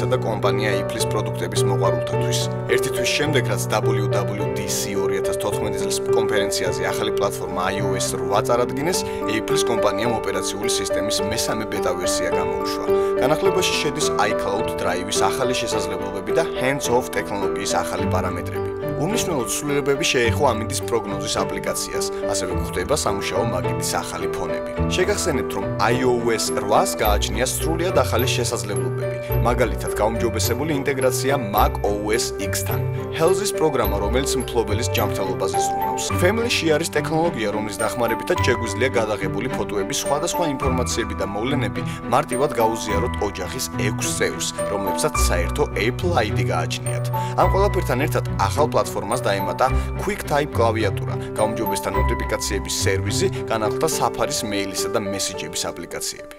და კომპანია Apple-ის პროდუქტების მოყვარულთათვის. ერთი თვის შემდეგ, რაც WWDC 2014 წლის კონფერენციაზე ახალი პლატფორმა iOS 8 წარადგინეს, Apple-ის კომპანიამ ოპერაციული სისტემის მესამე ბეტა ვერსია გამოუშვა. განახლებაში შედის iCloud Drive-ის ახალი შესაძლებლობები და hands-off ტექნოლოგიის ახალი პარამეტრები. უმნიშვნელოდ ცვლილებები შეეხო ამინდის პროგნოზის აპლიკაციას, ასევე გვხვდება სამუშაო მაგიდის ახალი ფონები. შეგახსენებთ, რომ iOS 8-ს გააჩნია სრულიად ახალი შესაძლებლობები, მაგალითად გაუმჯობესებული ინტეგრაცია macOS X-თან, Health-ის პროგრამა, რომელიც მფლობელის ჯანმრთელობაზე ზრუნავს. Family-ში არის ტექნოლოგია, რომლის დახმარებითაც შეგვიძლია გადაღებული ფოტოების სხვადასხვა ინფორმაციები და მოვლენები მარტივად გაუზიაროთ ოჯახის 6 წევრს, რომლებსაც საერთო Apple ID გააჩნიათ. ამ ყველაფერთან ერთად ახალ პლატფორმას დაემატა QuickType კლავიატურა, გაუმჯობესდა ნოტიფიკაციების სერვისი, განახლდა Safari-ის მეილისა და მესიჯების აპლიკაციები.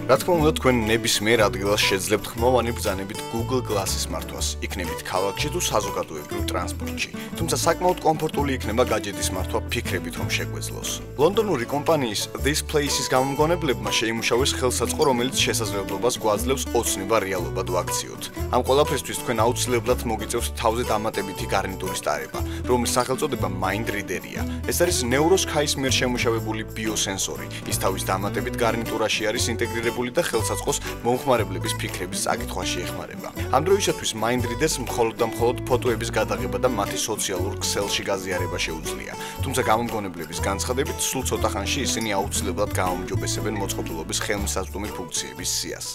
რა თქმა უნდა, თქვენ ნებისმიერ ადგილას შეძლებთ ხმოვანი ბრძანებით Google Glass-ის მართვას, იქნებით ქალაქში თუ საზოგადოებრივ ტრანსპორტში. თუმცა საკმაოდ კომფორტული იქნება გაჯეტის მართვა ფიქრებით, რომ შეგვეძლოს. ლონდონური კომპანიის This Place-ის გამომგონებლებმა შეიმუშავეს ხელსაწყო, რომელიც შესაძლებლობას გვაძლევს ოცნება რეალობად ვაქციოთ. ამ ყველაფრისთვის თქვენ აუცილებლად მოგიწევს თავზე დამატებითი გარნიტურის ტარება, რომლის სახელწოდება Mind Reader-ია. ეს არის ნეუროსქაის მიერ შემუშავებული ბიოსენსორი. ის თავის დამატებით გარნიტურაში არის ინტეგრირებული და ხელსაწყოს მომხმარებლების ფიქრების წაკითხვაში ეხმარება. ამ დროისათვის Mind Reader-ს მხოლოდ და მხოლოდ ფოტოების გადაღება და მათი სოციალურ ქსელში გაზიარება შეუძლია. თუმცა გამომგონებლების განცხადებით, სულ ცოტა ხანში ისინი აუცილებლად გააუმჯობესებენ მოწყობილობის ხელმისაწვდომი ფუნქციების სიას.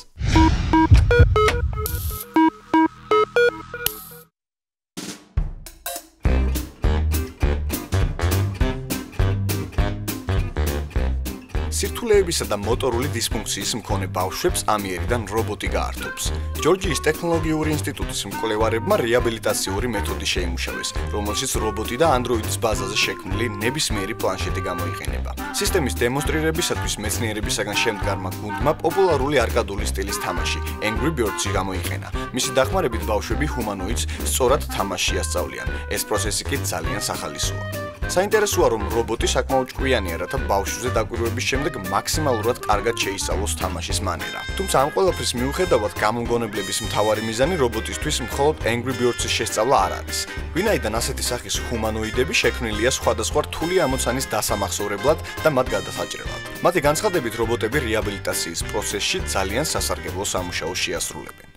სირთულეებისა და მოტორული დისფუნქციის მქონე ბავშვებს ამიერიდან რობოტი გაართობს. ჯორჯიის ტექნოლოგიური ინსტიტუტის მკვლევარებმა რეაბილიტაციური მეთოდი შეიმუშავეს, რომელშიც რობოტი და Android-ის ბაზაზე შექმნილი ნებისმიერი პლანშეტი გამოიყენება. სისტემის დემონსტრირებისათვის მეცნიერებისაგან შემდგარმა გუნდმა პოპულარული არკადული სტილის თამაში Angry Birds-ი გამოიყენა. მისი დახმარებით ბავშვები ჰუმანოიდს სწორად თამაში ასწავლიან. ეს პროცესი კი ძალიან სახალისოა. საინტერესოა, რომ რობოტი საკმაოდ ჭკვიანია, რათა ბავშვზე დაკვირვების შემდეგ მაქსიმალურად კარგად შეისწავლოს თამაშის მანერა. თუმცა ამ ყველაფრის მიუხედავად, გამომგონებლების მთავარი მიზანი რობოტისთვის მხოლოდ Angry Birds-ის შესწავლა არ არის. ვინაიდან ასეთი სახის ჰუმანოიდები შექმნილია სხვადასხვა რთული ამოცანის დასამახსოვრებლად და მათ გადასაჭრელად. მათი განცხადებით, რობოტები რეაბილიტაციის პროცესში ძალიან სასარგებლო სამუშაოს შეასრულებენ.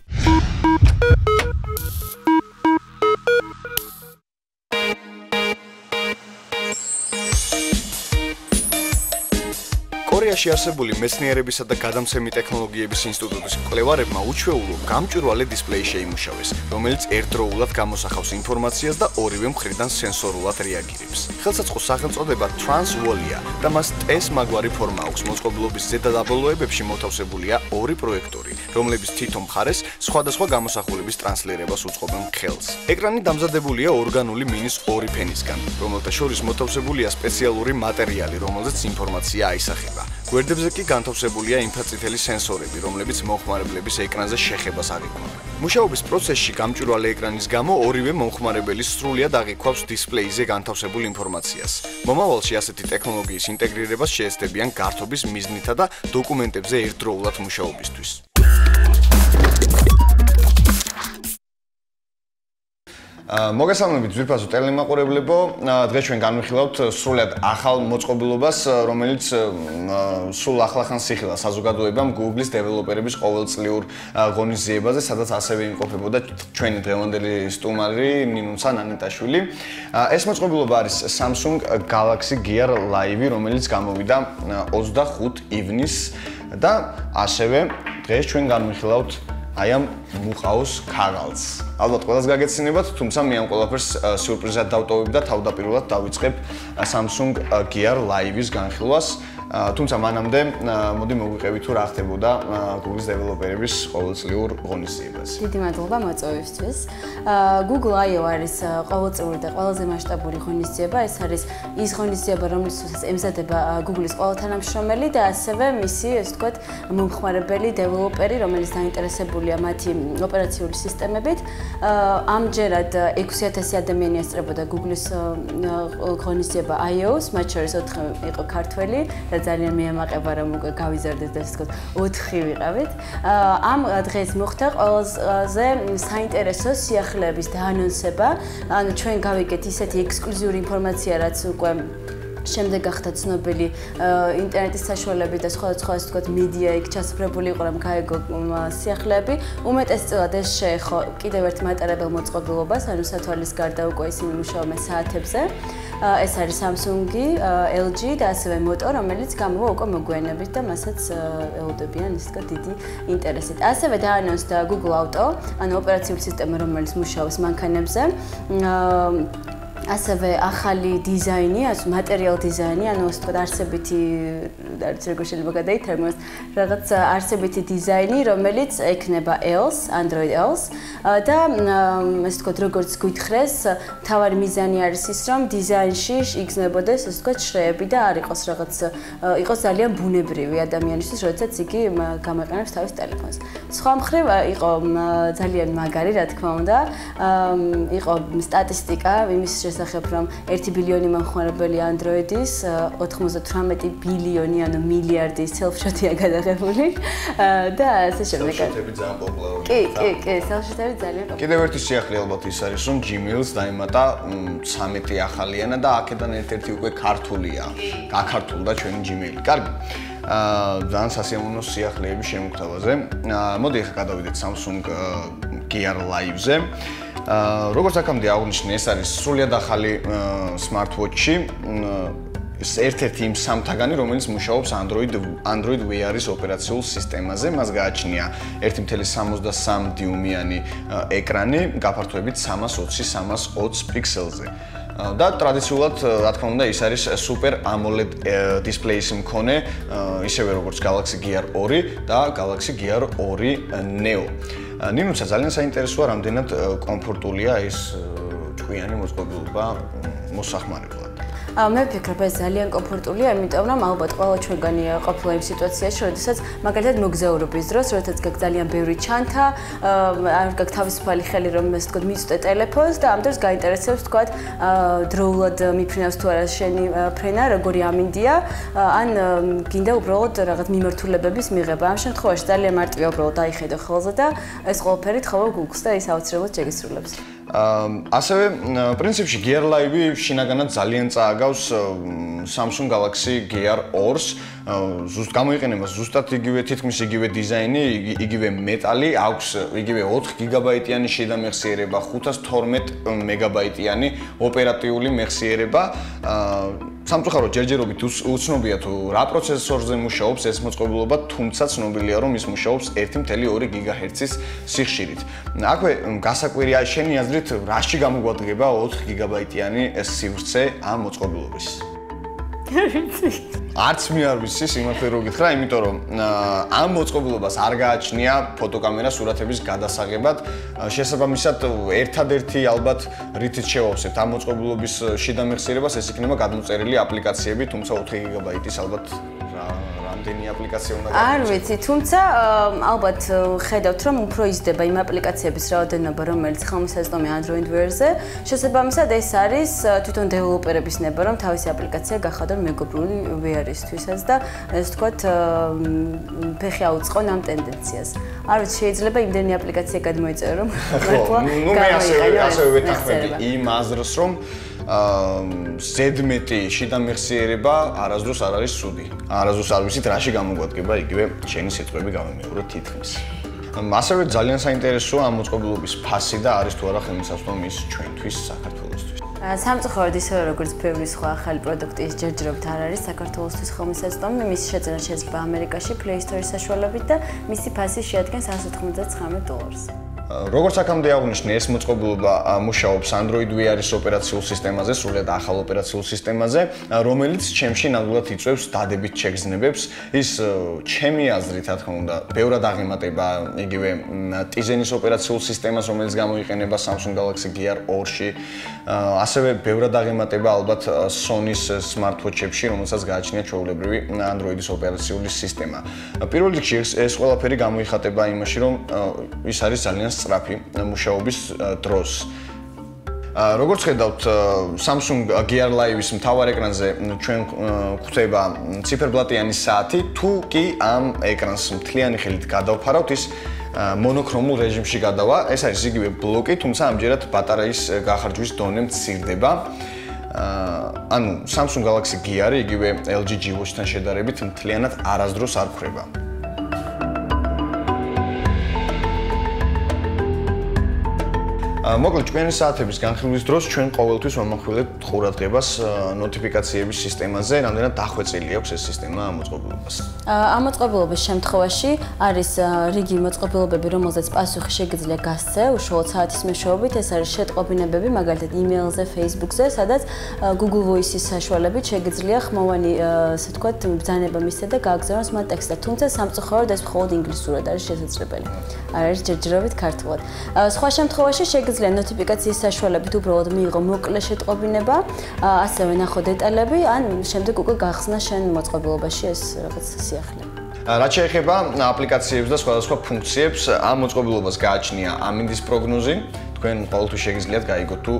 კორეაში არსებული მეცნიერებისა და გადამცემი ტექნოლოგიების ინსტიტუტის მკვლევარებმა უჩვეულო გამჭვირვალე დისპლეი შეიმუშავეს, რომელიც ერთდროულად გამოსახავს ინფორმაციას და ორივე მხრიდან სენსორულად რეაგირებს. ხელსაწყოს სახელწოდება Transwall-ია და მას TES მაგვარი ფორმა აქვს. მოწყობილობის ზედა დაბოლოებებში მოთავსებულია ორი პროექტორი, რომლებიც თითო მხარეს სხვადასხვა გამოსახულების ტრანსლირებას უწყობენ ხელს. ეკრანი დამზადებულია ორგანული მინის ორი ფენისგან, რომელთა შორის მოთავსებულია სპეციალური მატერიალი, რომელზეც ინფორმაცია აისახება. გვერდებზე კი განთავსებულია ინფრაწითელი სენსორები, რომლებიც მომხმარებლების ეკრანზე შეხებას აღიქვამენ. მუშაობის პროცესში გამჭვირვალე ეკრანის გამო ორივე მომხმარებელი სრულიად აღიქვავს დისპლეიზე განთავსებულ ინფორმაციას. მომავალში ასეთი ტექნოლოგიის ინტეგრირებას შეეცდებიან გართობის მიზნითა და დოკუმენტებზე ერთდროულად მუშაობისთვის. მოგესალმებით ძვირფასო ტელემაყურებლებო, დღეს ჩვენ განვიხილავთ სრულად ახალ მოწყობილობას, რომელიც სულ ახლახანს იხილა საზოგადოებამ Google-ის დეველოპერების ყოველწლიურ ღონისძიებაზე, სადაც ასევე იმყოფებოდა ჩვენი დღევანდელი სტუმარი ნინუცა ნანეტაშვილი. ეს მოწყობილობა არის Samsung Galaxy Gear Live, რომელიც გამოვიდა 25 ივნისს და ასევე დღეს ჩვენ განვიხილავთ აი ამ მუყაოს ქაღალდს. ალბათ ყველას გაგეცინებათ, თუმცა მე ამ ყველაფერს სიურპრიზად დავტოვებ და თავდაპირველად დავიწყებ Samsung Gear Live-ის განხილვას. თუმცა მანამდე მოდი მოგვიყევით თუ რა ხდებოდა Google-ის დეველოპერების ყოველწლიურ ღონისძიებაზე. დიდი მადლობა მოწვევისთვის. Google I/O არის ყოველწლიური და ყველაზე მასშტაბური ღონისძიება. ეს არის ის ღონისძიება, რომელსაც ემზადება Google-ის ყველა თანამშრომელი და ასევე მისი, ასე ვთქვათ, მომხმარებელი დეველოპერი, რომელიც დაინტერესებულია მათი ოპერაციული სისტემებით. ამჯერად 6000 ადამიანი ესწრებოდა Google-ის ღონისძიება I/O-ს, მათ შორის 4 იყო ქართველი და ძალიან მიემაყება რომ გავიზარდეთ და ასე ვთქვათ 4 ვიყავით. ამ დღეს მოხდა ყველაზე საინტერესო სიახლეების დაანონსება. ანუ ჩვენ გავიგეთ ისეთი ექსკლუზიური ინფორმაცია, რაც უკვე შემდეგ გახდა ცნობილი ინტერნეტის საშუალებით და სხვადასხვა ასე ვთქვათ მედია იქ ჩასწრებული იყო რომ გაეგო სიახლეები. უმეტესწილად ეს შეეხო კიდევ ერთ მატარებელ მოწყობილობას, ანუ სათვალის გარდა უკვე ისინი მუშაობენ საათებზე. ეს არის Samsung-ი, LG და ასევე Moto, რომელიც გამოვა უკვე მოგვიანებით და მასაც ელოდებიან ისე ვთქვათ დიდი ინტერესით. ასევე დაანონსდა Google Auto, ანუ ოპერაციული სისტემა, რომელიც მუშაობს მანქანებზე. ასევე ახალი დიზაინი, ასე material დიზაინი, ანუ ასე ვთქვათ არსებითი არც როგორ შეიძლება გადაითარგმნოს, რაღაც არსებითი დიზაინი, რომელიც ექნება EOS, Android EOS და ასე ვთქვათ როგორც გითხრეს, მთავარი მიზანი არის ის, რომ დიზაინში იგრძნობოდეს ასე ვთქვათ შრეები და არ იყოს რაღაც იყოს ძალიან ბუნებრივი ადამიანისთვის, როდესაც იგი გამოიყენებს თავის ტელეფონს. სხვა მხრივ იყო ძალიან მაგარი, რა თქმა უნდა, იყო სტატისტიკა იმის შესახებ, რომ 1 ბილიონი მომხმარებელი Android-ის 98 ბილიონი, ანუ მილიარდი self-shot-ია გადაღებული და ასე შემდეგ. Self-shot-ები ძალიან პოპულარულია. კი, self-shot-ები ძალიან პოპულარულია. კიდევ ერთი სიახლე ალბათ ის არის, რომ Gmail-ს დაემატა 13 ახალიანა და აქედან ერთ-ერთი უკვე ქართულია. გაქართულდა ჩვენი Gmail-ი. კარგი. ძალიან სასიამოვნო სიახლეები შემოგთავაზე. მოდი ახლა გადავიდეთ Samsung Gear Live-ზე. როგორც აქამდე აღნიშნე, ეს არის სრულიად ახალი smartwatch-ი. ეს ერთ-ერთი იმ სამთაგანი, რომელიც მუშაობს Android Wear-ის ოპერაციულ სისტემაზე. მას გააჩნია 1.63 დიუმიანი ეკრანი, გაფართოებით 320x320 პიქსელზე. და ტრადიციულად, რა თქმა უნდა, ის არის Super AMOLED display-ის მქონე, ისევე როგორც Galaxy Gear 2 და Galaxy Gear 2 Neo. ნინუცა ძალიან საინტერესოა, რამდენად კომფორტულია ეს ჭკვიანი მოწყობილობა მოსახმარებლად. მე ვფიქრობ, ეს ძალიან კომფორტულია, იმიტომ რომ ალბათ ყველა ჩვენგანი ყოფილა იმ სიტუაციაში, როდესაც მაგალითად მოგზაურობის დროს, როდესაც გაქვს ძალიან ბევრი ჩანთა, არ გაქვს თავისუფალი ხელი, რომ ასე ვთქვათ, მიწვდე ტელეფონს და ამ დროს გაინტერესებს ვთქვათ, დროულად მიფრინავს თუ არა შენი ფრენა, როგორი ამინდია, ან გინდა უბრალოდ რაღაც მიმართულებების მიღება. ამ შემთხვევაში ძალიან მარტივია უბრალოდ დაიხედო ხელზე და ეს ყველაფერი თხოვო Google-ს და ის აუცილებლად შეგისრულებს. ასევე პრინციპში Gear Live შინაგანად ძალიან წააგავს Samsung Galaxy Gear 2-ს. ზუსტ გამოიყენება ზუსტად იგივე თითქმის იგივე დიზაინი, იგივე მეტალი, აქვს იგივე 4 გიგაბაიტიანი შიდა მეხსიერება, 512 მეგაბაიტიანი ოპერატიული მეხსიერება. სამწუხაროდ ჯერჯერობით უცნობია თუ რა პროცესორზე მუშაობს ეს მოწყობილობა, თუმცა ცნობილია რომ ის მუშაობს 1.2 GHz-ის სიხშირით. აქვე გასაკვირია შენი აზრით რაში გამოგვადგება 4 გიგაბაიტიანი სივრცე ამ მოწყობილობის? არც მე არ ვიცი, სიმართლე რო გითხრა, იმიტომ რომ ამ მოწყობილობას არ გააჩნია ფოტოკამერა სურათების გადასაღებად. შესაბამისად, ერთადერთი ალბათ რითიც შევავსებთ ამ მოწყობილობის შიდა მეხსიერებას, ეს იქნება გადმოწერილი აპლიკაციები, თუმცა 4 გიგაბაიტის ალბათ რამდენი აპლიკაცია უნდა გაიგოს. არ ვიცი, თუმცა ალბათ ხედავთ, რომ უფრო იზრდება იმ აპლიკაციების რაოდენობა, რომელიც ხელმისაწვდომია Android Wear-ზე. შესაბამისად, ეს არის თვითონ დეველოპერების ნება, რომ თავისი აპლიკაცია გახადონ მეგობრული VR-ისთვისაც და ასე ვთქვათ, ფეხი აუწყონ ამ ტენდენციას. არ ვიცი, შეიძლება იმდენი აპლიკაცია გადმოიწერო, რომ მართლა მე ასევე ვეთანხმები იმ აზრს, რომ ზედმეტი შიდა მეხსიერება არასდროს არ არის ცუდი. არასდროს არ ვიცით რაში გამოგვადგება იგივე შენი სიტყვები გამომიღვრო თითქმის. ასევე ძალიან საინტერესოა ამ მოწყობილობის ფასი და არის თუ არა ხელმისაწვდომი ის ჩვენთვის საქართველოსთვის. სამწუხაროდ ისევე როგორც ბევრი სხვა ახალი პროდუქტი ის ჯერჯერობით არ არის საქართველოსთვის ხელმისაწვდომი. მისი შეძენა შეიძლება ამერიკაში Play Store-ის საშუალებით და მისი ფასი შეადგენს $199. როგორც აქამდე აღნიშნე, ეს მოწყობილობა მუშაობს Android Wear-ის ოპერაციულ სისტემაზე, სრულიად ახალ ოპერაციულ სისტემაზე, რომელიც ჩემში ნამდვილად იწვევს დადებით შეგრძნებებს. ის ჩემი აზრით, რა თქმა უნდა, ბევრად აღემატება იგივე Tizen-ის ოპერაციულ სისტემას, რომელიც გამოიყენება Samsung Galaxy Gear 2-ში. ასევე ბევრად აღემატება ალბათ Sony-ის smartwatch-ებში, რომელსაც გააჩნია ჩვეულებრივი Android-ის ოპერაციული სისტემა. პირველ რიგში ეს ყველაფერი გამოიხატება იმაში, რომ ის არის ძალიან სწრაფი მუშაობის დროს. როგორც ხედავთ, Samsung Gear Live-ის მთავარ ეკრანზე ჩვენ გვხვდება ციფერბლატიანი საათი, თუ კი ამ ეკრანს მთლიანი ხელით გადავფარავთ, ის მონოქრომულ რეჟიმში გადავა. ეს არის იგივე ბლოკი, თუმცა ამჯერად ბატარეის გახარჯვის დონე მცირდება. ანუ Samsung Galaxy Gear-ი იგივე LG G-Watch-თან შედარებით მთლიანად არასდროს არ ქრება. მოკლედ ჩვენი საათების განხილვის დროს ჩვენ ყოველთვის ვამახვილებთ ყურადღებას ნოტიფიკაციების სისტემაზე, რამდენად დახვეწილი აქვს ეს სისტემა ამ მოწყობილობას. ამ მოწყობილობის შემთხვევაში არის რიგი მოწყობილობები, რომელზეც პასუხი შეგიძლია გასცე უშუალოდ საათის მეშვეობით, ეს არის შეტყობინებები, მაგალითად email-ზე, Facebook-ზე, სადაც Google Voice-ის საშუალებით შეგიძლია ხმოვანი, ასე ვთქვათ, ბრძანება მისცე და გააგზავნოს მათ ტექსტად. თუმცა სამწუხაროდ ეს მხოლოდ ინგლისურად არის შესაძლებელი. არ არის ჯერჯერობით ქართულად. სხვა შემთხვევაში შეგიძლია ნოტიფიკაციის საშუალებით უბრალოდ მიიღო მოკლე შეტყობინება, ასევე ნახო დეტალები, ან შემდეგ უკვე გახსნა შენ მოწყობილობაში ეს რაღაც სიახლე. რაც შეეხება აპლიკაციებს და სხვადასხვა ფუნქციებს, ამ მოწყობილობას გააჩნია ამინდის პროგნოზი. თქვენ ყოველთვის შეგიძლიათ გაიგოთ თუ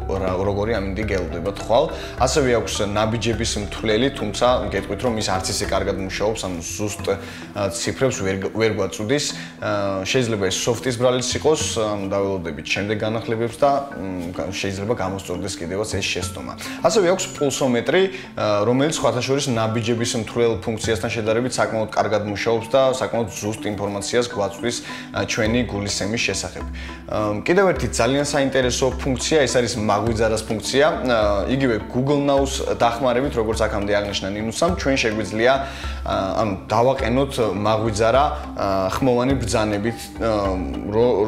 როგორი ამინდი გელოდებათ ხვალ. ასევე აქვს ნაბიჯების მთვლელი, თუმცა გეტყვით რომ ის არც ისე კარგად მუშაობს, ანუ ზუსტ ციფრებს ვერ გვაწუდის. შეიძლება ეს სოფტის ბრალიც იყოს, ანუ დაველოდებით შემდეგ განახლებებს და შეიძლება გამოსწორდეს კიდევაც ეს შეცდომა. ასევე აქვს პულსომეტრი, რომელიც სხვათა შორის ნაბიჯების მთვლელ ფუნქციასთან შედარებით საკმაოდ კარგად მუშაობს და საკმაოდ ზუსტ ინფორმაციას გვაწვდის ჩვენი გულისხმის შესახებ. კიდევ ერთი ძალიან საინტერესო ფუნქცია, ეს არის მაგვიძარას ფუნქცია. იგივე Google Now-ს დახმარებით, როგორც აქამდე აღნიშნა ნინუსამ, ჩვენ შეგვიძლია ანუ დავაყენოთ მაგვიძარა ხმოვანი ბრძანებით,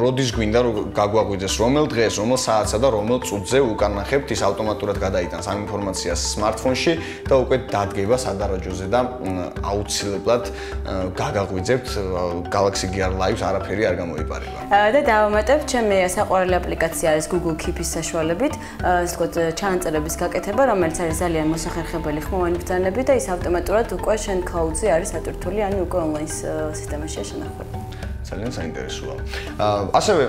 როდის გვინდა რომ გაგვაგვიძეს, რომელ დღეს, რომელ საათსა და რომელ წუთზე უკან ნახებთ, ის ავტომატურად გადაიტანს ამ ინფორმაციას smartphone-ში და უკვე დადგება სადარაჯოზე და აუცილებლად გაგაგვიძებთ Galaxy Gear Live-ს არაფერი არ გამოიპარება. და დავამატებ, ჩემი საყვარელი აპლიკაცია არის Google Keep-ის საშუალებით, ასე ვთქვათ, ჩანაწერების გაკეთება, რომელიც არის ძალიან მოსახერხებელი ხმოვანი ბრძანებით და ის ავტომატურად უკვე შენ cloud-ზე არის ატვირთული, ანუ უკვე online სისტემაშია შენახული. ძალიან საინტერესოა. ასევე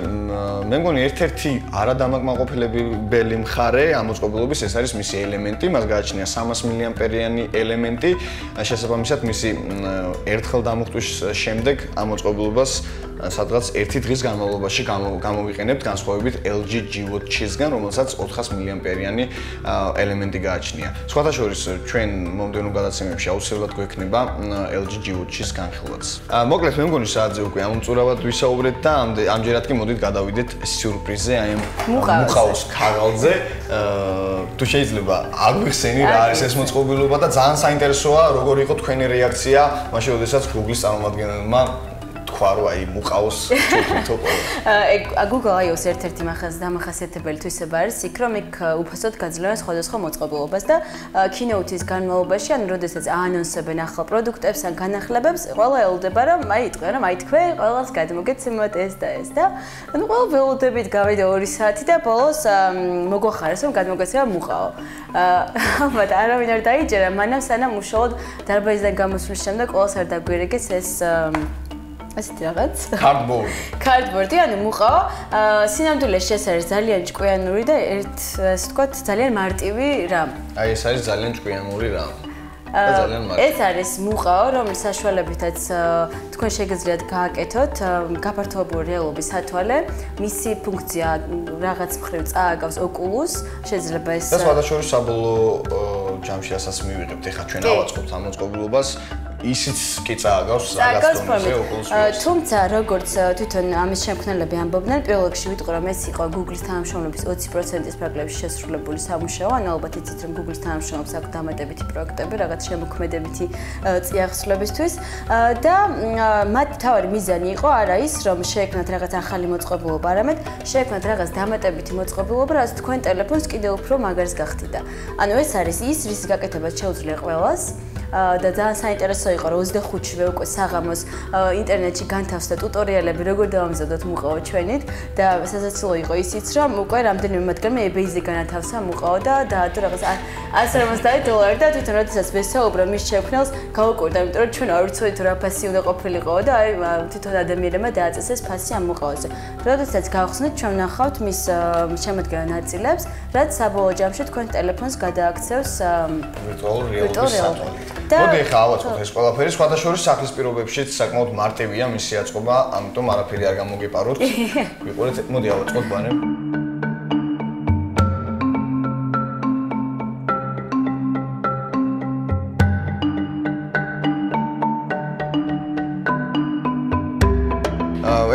მე მგონი ერთ-ერთი არადამაკმაყოფილებელი მხარე ამ მოწყობილობის ეს არის მისი ელემენტი, მას გააჩნია 300 მAh-იანი ელემენტი, შესაბამისად მისი ერთხელ დამუხტვის შემდეგ ამ მოწყობილობას სადღაც 1 დღის განმავლობაში გამოვიყენებთ განსხვავებით LG G-Watch-ისგან, რომელსაც 400 mAh-იანი ელემენტი გააჩნია. სხვათა შორის ჩვენ მომდევნო გადაცემებში აუცილებლად გვექნება LG G-Watch-ის განხილვაც. მოკლედ მე მგონი საათზე უკვე ამომწურავად ვისაუბრეთ და ამჯერად კი მოდით გადავიდეთ სიურპრიზზე, აი ამ მუყაოს ქაღალდზე. თუ შეიძლება აგვიხსენი რა არის ეს მოწყობილობა და ძალიან საინტერესოა როგორი იყო თქვენი რეაქცია მაშინ, როდესაც Google-ის წარმომადგენელმა თქვა რომ აი მუყაოს ჩუქითო ყველა. Google I/O-ს ერთ-ერთი დამახასიათებელი თვისება არის იქ, რომ იქ უფასოდ გაძლევენ სხვადასხვა მოწყობილობას და keynote-ის განმავლობაში, ან როდესაც აანონსებენ ახალ პროდუქტებს ან განახლებებს, ყველა ელოდება რომ აი იტყვიან რომ აი თქვენ ყველას გადმოგეცემოთ ეს და ეს და ანუ ყველა ველოდებით გავიდა 2 საათი და ბოლოს მოგვახარეს რომ გადმოგეცემა მუყაო. ალბათ არავინ არ დაიჯერა, მანამ სანამ უშუალოდ დარბაზიდან გამოსვლის შემდეგ ყველას არ დაგვირეკეს ეს ასეთი რაღაც cardboard-ი, ანუ მუყაო. სინამდვილეში ეს არის ძალიან ჭკვიანური და ასე ვთქვათ, ძალიან მარტივი რამ. აი ეს არის ძალიან ჭკვიანური რამ. ეს არის მუყაო, რომლის საშუალებითაც თქვენ შეგიძლიათ გააკეთოთ გაფართოებული რეალობის სათვალე. მისი ფუნქცია რაღაც მხრივ წააგავს Oculus, შეიძლება ეს და სხვადასხვა საბოლოო ჯამში ასაც მივიღებთ. ეხლა ჩვენ ავაწყობთ ამ მოწყობილობას. ისიც კი წააგავს გასტრონზე უყურს. თუმცა როგორც თვითონ ამის შემქმნელები ამბობდნენ, პირველ რიგში ვიტყვი რომ ეს იყო Google-ის თანამშრომლობის 20%-ის პროგრამებში შესრულებული სამუშაო, ანუ ალბათ იცით რომ Google-ის თანამშრომლობს აქვს დამატებითი პროექტები, რაღაც შემოქმედებითი წიაღსვლებისთვის და მათ თავარი მიზანი იყო არა ის რომ შეექმნათ რაღაც ახალი მოწყობილობა, არამედ შეექმნათ რაღაც დამატებითი მოწყობილობა, რაც თქვენ ტელეფონს კიდევ უფრო მაგარს გახდიდა. ანუ ეს არის ის, რის გაკეთებას შეუძლია ყველას. და ძალიან საინტერესო იყო რომ 25-შვე უკვე საღამოს ინტერნეტში განთავსდა ტუტორიალები როგორ დავამზადოთ მუყაო ჩვენით და სასაცილო იყო ისიც რომ უკვე რამდენიმე მათგანმა eBay-ზე განათავსა მუყაო და დაადო რაღაც $150 და თვითონ როდესაც ვესაუბრა მის შექმნელს გავუკვირდა იმიტომ რომ ჩვენ არ ვიცოდით რა ფასი უნდა ყოფილიყო და აი თვითონ ადამიანებმა დააწესეს ფასი ამ მუყაოზე. როდესაც გავხსნით ჩვენ ვნახავთ მის შემოდგენილ ნაწილებს რაც საბოლოო ჯამში თქვენ ტელეფონს გადააქცევს ვირტუალურ რეალობის მოდი ხა ავაწყოთ ეს ყველაფერი სხვადასხვა სახლის პირობებშიც საკმაოდ მარტივია მისი აწყობა, ამიტომ არაფერი არ გამოგეპაროთ. ვიყურეთ, მოდი ავაწყოთ ბანე.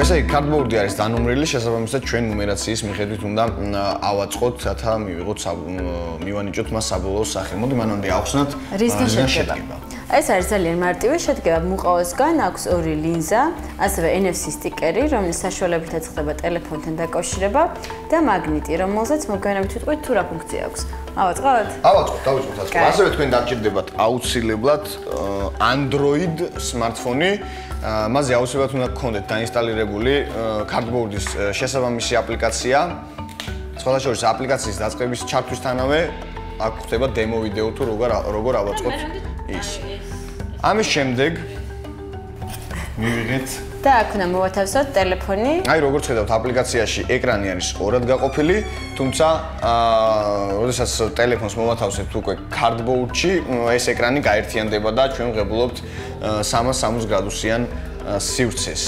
ესე იგი cardboard-ი არის დანომრილი, შესაბამისად ჩვენ ნუმერაციის მიხედვით უნდა ავაწყოთ, რათა მივიღოთ მივანიჭოთ მას საბოლოო სახე. მოდი მანამდე ავხსნათ რისგან შედგება. ეს არის ძალიან მარტივი, შედგება მუყაოსგან, აქვს ორი ლინზა, ასევე NFC სტიკერი, რომლის საშუალებითაც ხდება ტელეფონთან დაკავშირება და მაგნიტი, რომელზეც მოგვიანებით ვიტყვით თუ რა ფუნქცია აქვს. ავაწყოთ? ავაწყოთ, დავიწყოთ ასე. ასევე თქვენ დაგჭირდებათ აუცილებლად Android smartphone-ი. მასზე აუცილებლად უნდა გქონდეთ დაინსტალირებული cardboard-ის შესაბამისი აპლიკაცია. სხვადასხვა აპლიკაციის დაწყების ჩართვისთანავე აქ ხდება demo ვიდეო თუ როგორ ავაწყოთ ის. ამის შემდეგ მივიღეთ და აქ უნდა მოვათავსოთ ტელეფონი. აი როგორც ხედავთ აპლიკაციაში ეკრანი არის ორად გაყოფილი, თუმცა როდესაც ტელეფონს მოვათავსებთ უკვე cardboard-ში, ეს ეკრანი გაერთიანდება და ჩვენ ვღებულობთ 360 გრადუსიან სივრცეს.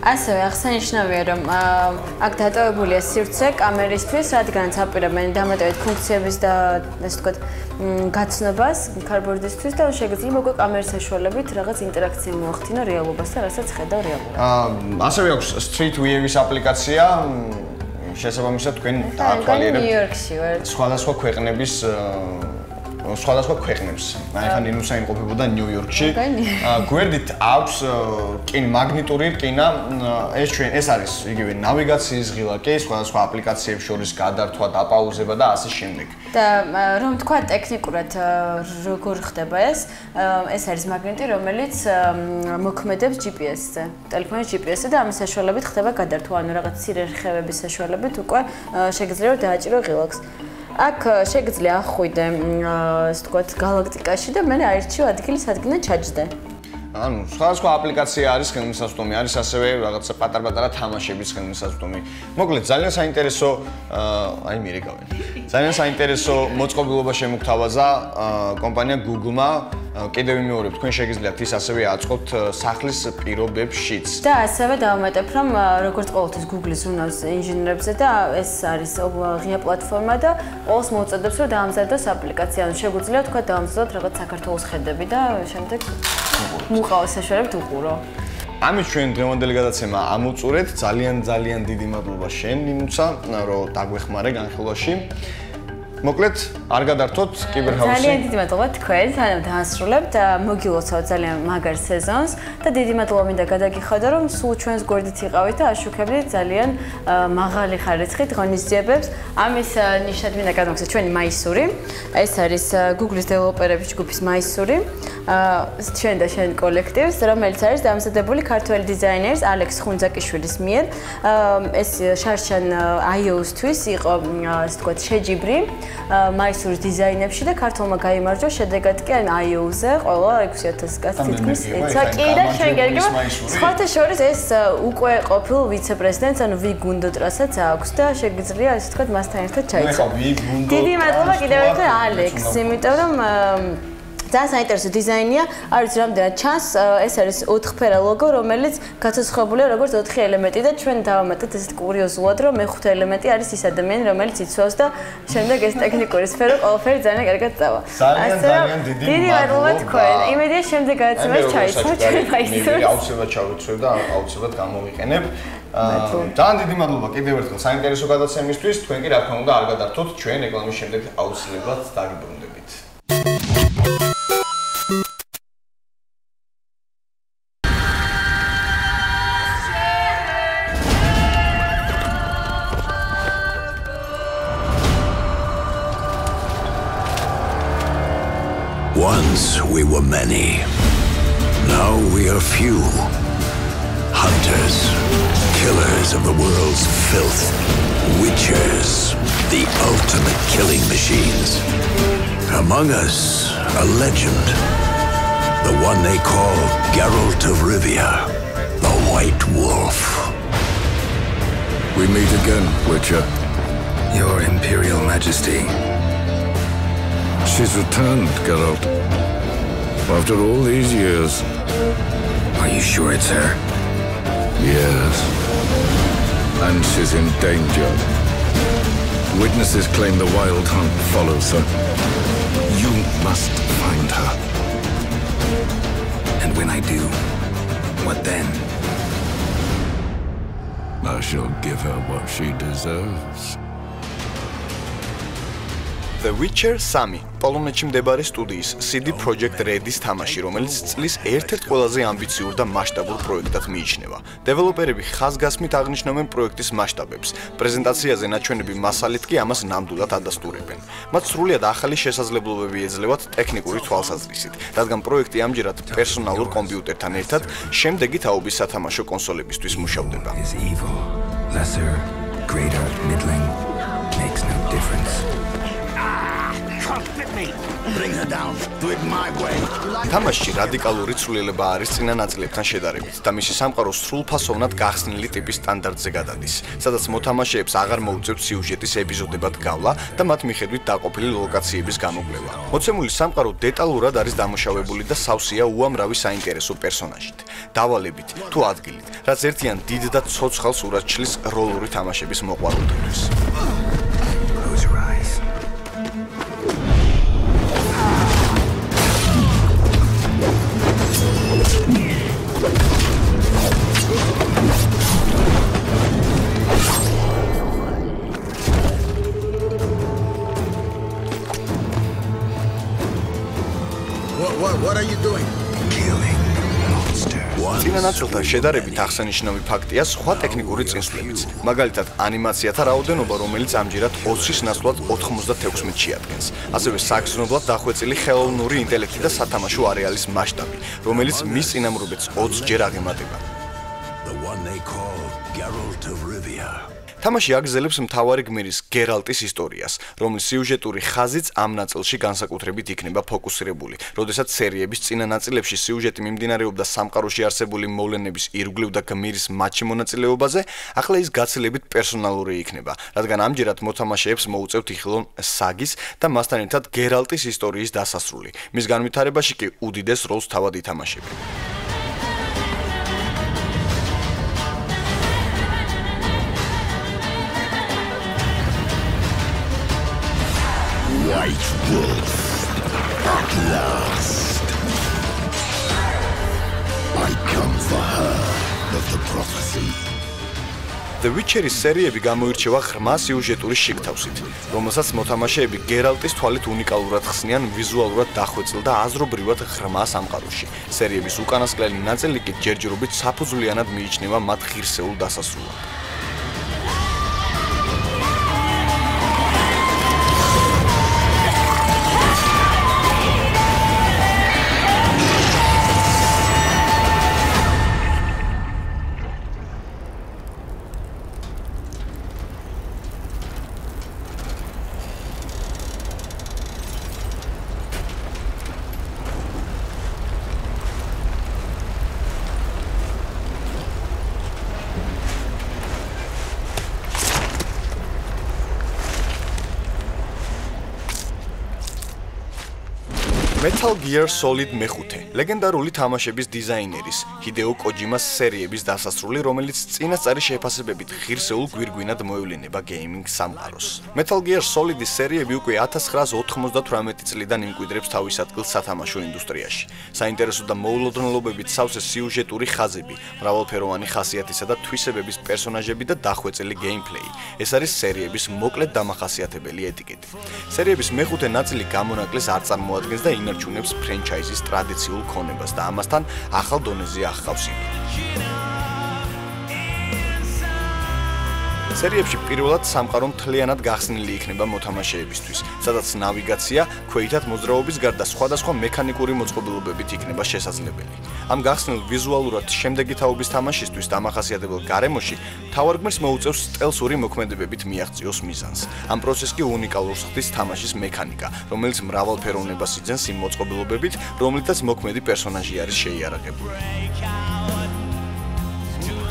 ასევე აღსანიშნავია რომ აქ დატოვებულია სივრცე კამერისთვის, რადგანაც აპირებენ დამატებით ფუნქციების და ასე ვთქვათ გაცნობას cardboard-ისთვის და შეგიძლია უკვე კამერის საშუალებით რაღაც ინტერაქცია მოახდინო რეალობასთან, რასაც ხედავ რეალურად. ასევე აქვს Street View-ის აპლიკაცია, შესაბამისად თქვენ დაათვალიერებთ ნიუ-იორკში ვარ. სხვადასხვა ქვეყნების სხვადასხვა ქვეყნებს. აი ხან ნინუსა იმყოფებოდა ნიუ-იორკში. გვერდით აქვს მაგნიტური რკინა, ეს არის იგივე ნავიგაციის ღილაკი, სხვადასხვა აპლიკაციებს შორის გადართვა, დაპაუზება და ასე შემდეგ. და რომ თქვა ტექნიკურად როგორ ხდება ეს არის მაგნიტი, რომელიც მოქმედებს GPS-ზე, ტელეფონის GPS-ზე და ამის საშუალებით ხდება გადართვა, ანუ რაღაც მცირე რხევების საშუალებით უკვე შეგიძლია დააჭირო ღილაკს. აქ შეგიძლია ახვიდე, ასე ვთქვათ, galaktikაში და მე აირჩიო ადგილი, სადღაც ჩაჯდე. ანუ სხვადასხვა აპლიკაცია არის ხელმისაწვდომი, არის ასევე რაღაცა პატარ-პატარა თამაშების ხელმისაწვდომი. მოკლედ ძალიან საინტერესო აი მირეკავენ. ძალიან საინტერესო მოწყობილობა შემოგთავაზა კომპანია Google-მა. კიდევ ვიმეორებ, თქვენ შეგიძლიათ ის ასევე აწყოთ სახლის პირობებშიც. და ასევე დავამატებ, რომ როგორც ყოველთვის Google-ის უნავს ინჟინერებზე და ეს არის ღია პლატფორმა და ყოველს მოუწოდებს, რომ დაამზადოს აპლიკაცია. ანუ შეგვიძლია თქვა დავამზადოთ რაღაც საქართველოს ხედები და შემდეგ მუყაოს საშუალებით უყურო. ამით ჩვენ დღევანდელი გადაცემა ამოვწურეთ. ძალიან დიდი მადლობა შენ, ნინუცა, რომ დაგვეხმარე განხილვაში. მოკლედ, არ გადართოთ კიბერჰაუსი. ძალიან დიდი მადლობა თქვენ, სანამ დაასრულებთ. მოგილოცავთ ძალიან მაგარ სეზონს და დიდი მადლობა მინდა გადაგიხადო, რომ სულ ჩვენს გვერდით იყავით და აშუქებდით ძალიან მაღალი ხარისხით ღონისძიებებს. ამის ნიშნად მინდა გადმოგცეთ ჩვენი მაისური. ეს არის Google-ის დეველოპერების ჯგუფის მაისური. ჩვენ და შენ კოლექტივს, რომელიც არის დამზადებული ქართველი დიზაინერის ალექს ხუნძაკიშვილის მიერ. ეს შარშან iOS-თვის იყო, ასე ვთქვათ, შეჯიბრი მაისურის დიზაინებში და ქართულმა გაიმარჯვა, შედეგად კი iOS-ზე ყველა 6000 კაცს თითქმის ეცა კი და შენ გერგება. სხვათა შორის ეს უკვე ყოფილ ვიცე-პრეზიდენტს, ანუ ვიგუნდოთ, რასაც აქვს და შეგიძლია, ასე ვთქვათ, მასთან ერთად ჩაიცო. დიდი მადლობა კიდევ ერთხელ ალექს, იმიტომ რომ ძალიან საინტერესო დიზაინია, არის რამდენად ჩანს, ეს არის 4-ფერა ლოგო, რომელიც გაცოცხლებულია როგორც 4 ელემენტი და ჩვენ დავამატეთ ესეთ კურიოზულად, რომ მეხუთე ელემენტი არის ის ადამიანი, რომელიც იცავს და შემდეგ ეს ტექნიკური სფერო ყველაფერი ძალიან კარგად წავა. ძალიან დიდი მადლობა თქვენ. იმედია შემდეგ გადაცემას ჩაიცავთ ჩვენ ფაისს. აუცილებლად ჩავიცვლებ და აუცილებლად გამოვიყენებ. ძალიან დიდი მადლობა კიდევ ერთხელ საინტერესო გადაცემისთვის. თქვენ კი რა თქმა უნდა არ გადართოთ, ჩვენ რეკლამის შემდეგ აუცილებლად დაგიბრუნდებით. Once we were many, now we are few. Hunters, killers of the world's filth, witchers, the ultimate killing machines. Among us, a legend, the one they call Geralt of Rivia, the White Wolf. We meet again, Witcher. Your Imperial Majesty. She's returned, Geralt. After all these years. Are you sure it's her? Yes. And she's in danger. Witnesses claim the Wild Hunt follows her. You must find her. And when I do, what then? I shall give her what she deserves. The Witcher 3 პოლონეთში მდებარე სტუდიის CD Projekt Red-ის თამაში, რომელიც წლის ერთ-ერთ ყველაზე ამბიციურ და მასშტაბურ პროექტად მიიჩნევა. დეველოპერები ხაზგასმით აღნიშნავენ პროექტის მასშტაბებს. პრეზენტაციაზე ნაჩვენები მასალით კი ამას ნამდვილად ადასტურებენ. მათ სრულიად ახალი შესაძლებლობები ეძლევათ ტექნიკური თვალსაზრისით, რადგან პროექტი ამჯერად პერსონალურ კომპიუტერთან ერთად შემდეგი თაობის სათამაშო კონსოლებისთვის მუშავდება. Bring her down. Do it my way. თამაშში რადიკალური ცვლილება არის წინა ნაწილებთან შედარებით და მისი სამყარო სრულფასოვნად გახსნილი ტიპის სტანდარტზე გადადის, სადაც მოთამაშეებს აღარ მოუწევთ სიუჟეტის ეპიზოდებად გავლა და მათ მიხედვით დაყოფილი ლოკაციების გამოკვლევა. მოცემული სამყარო დეტალურად არის დამუშავებული და სავსეა უამრავი საინტერესო პერსონაჟით, დავალებით თუ ადგილით, რაც ერთიან დიდ და ცოცხალ სურათს ჩლის როლური თამაშების მოყვარულთათვის. What are you doing? Killing monsters. წინა ნაწილთან შედარებით აღსანიშნავი ფაქტია სხვა ტექნიკური წინსვლებიც. მაგალითად, ანიმაციათა რაოდენობა, რომელიც ამჯერად 20-ის ნაცვლად 96-ით შეადგენს. ასევე საგრძნობლად დახვეწილი ხელოვნური ინტელექტი და სათამაშო არეალის მასშტაბი, რომელიც მის წინამორბედს 20 ჯერ აღემატება. The one they call Geralt of Rivia. თამაში აგზელებს მთავარი გმირის გერალტის ისტორიას, რომლის სიუჟეტური ხაზიც ამ ნაწილში განსაკუთრებით იქნება ფოკუსირებული. როდესაც სერიების წინა ნაწილებში სიუჟეტი მიმდინარეობდა სამყაროში არსებული მოვლენების ირგვლივ და გმირის მათში მონაწილეობაზე, ახლა ის გაცილებით პერსონალური იქნება, რადგან ამჯერად მოთამაშეებს მოუწევთ იხილონ საგის და მასთან ერთად გერალტის ისტორიის დასასრული. მის განვითარებაში კი უდიდეს როლს თავად ითამაშებენ. White Wolf, at last. I come for her of the prophecy. The Witcher-ის სერიები გამოირჩევა ღრმა სიუჟეტური შიგთავსით, რომელსაც მოთამაშეები გერალტის თვალით უნიკალურად ხსნიან ვიზუალურად დახვეწილ და აზრობრივად ღრმა სამყაროში. სერიების უკანასკნელი ნაწილი კი ჯერჯერობით საფუძვლიანად მიიჩნევა მათ ღირსეულ დასასრულად. Metal Gear Solid მე-5 ლეგენდარული თამაშების დიზაინერის ჰიდეო კოჯიმას სერიების დასასრული, რომელიც წინასწარი შეფასებებით ღირსეულ გვირგვინად მოევლინება გეიმინგ სამყაროს. Metal Gear Solid-ის სერიები უკვე 1998 წლიდან იმკვიდრებს თავის ადგილს სათამაშო ინდუსტრიაში. საინტერესო და მოულოდნელობებით სავსე სიუჟეტური ხაზები, მრავალფეროვანი ხასიათისა და თვისებების პერსონაჟები და დახვეწილი გეიმპლეი. ეს არის სერიების მოკლედ დამახასიათებელი ეტიკეტი. სერიების მე-5 ნაწილი გამონაკლეს არ წარმოადგენს და ინარჩუნებს ფრენჩაიზის ტრადიციულ ქონებას და ამასთან ახალ დონეზე აღყავს იმ. სერიებში პირველად სამყარო მთლიანად გახსნილი იქნება მოთამაშეებისთვის, სადაც ნავიგაცია, ქვეითად მოძრაობის გარდა სხვადასხვა მექანიკური მოწყობილობებით იქნება შესაძლებელი. ამ გახსნილ ვიზუალურად შემდეგი თაობის თამაშისთვის დამახასიათებელ გარემოში მთავარ გმირს მოუწევს სტელსური მოქმედებებით მიაღწიოს მიზანს. ამ პროცესს კი უნიკალურს ხდის თამაშის მექანიკა, რომელიც მრავალფეროვნებას იძენს იმ მოწყობილობებით, რომლითაც მოქმედი პერსონაჟი არის შეიარაღებული.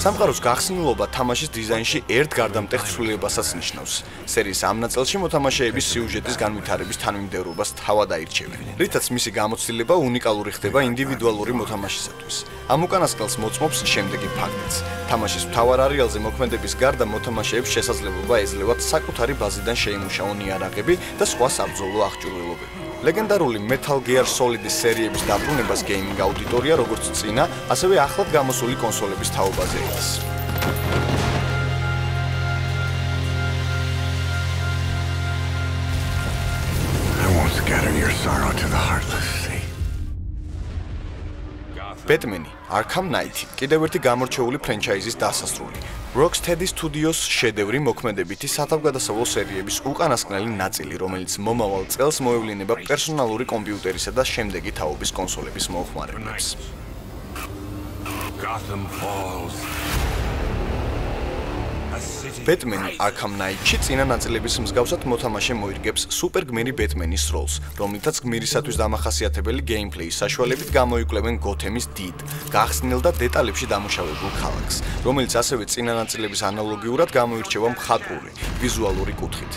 სამყაროს გახსნილობა თამაშის დიზაინში ერთ გარდამტეხ ცვლილებასაც ნიშნავს. სერიის ამ ნაწილში მოთამაშეების სიუჟეტის განვითარების თანმიმდევრობას თავად აირჩევენ, რითაც მისი გამოცდილება უნიკალური ხდება ინდივიდუალური მოთამაშისათვის. ამ უკანასკნელს მოწმობს შემდეგი ფაქტიც. თამაშის მთავარ არეალზე მოქმედების გარდა მოთამაშეებს შესაძლებლობა ეძლევათ საკუთარი ბაზიდან შეიმუშაონ იარაღები და სხვა საბრძოლო აღჭურვილობები. ლეგენდარული Metal Gear Solid-ის სერიების დაბრუნებას გეიმინგ აუდიტორია როგორც წინა, ასევე ახლად გამოსული კონსოლების თაობაზე ეძებს. I won't scatter your sorrow to the heartless sea. Batman Arkham Knight კიდევ ერთი გამორჩეული ფრენჩაიზის დასასრული. Rocksteady Studios შედევრი მოქმედებითი სათავგადასავლო სერიების უკანასკნელი ნაწილი, რომელიც მომავალ წელს მოევლინება პერსონალური კომპიუტერისა და შემდეგი თაობის კონსოლების მოხმარებლებს. Gotham Falls. Batman Arkham Knight-ში წინა ნაწილების მსგავსად მოთამაშე მოირგებს სუპერგმირი ბეტმენის როლს, რომლითაც გმირისათვის დამახასიათებელი გეიმპლეის საშუალებით გამოიკვლევენ გოთემის დიდ, გახსნილ და დეტალებში დამუშავებულ ქალაქს, რომელიც ასევე წინა ნაწილების ანალოგიურად გამოირჩევა მხატვრული, ვიზუალური კუთხით.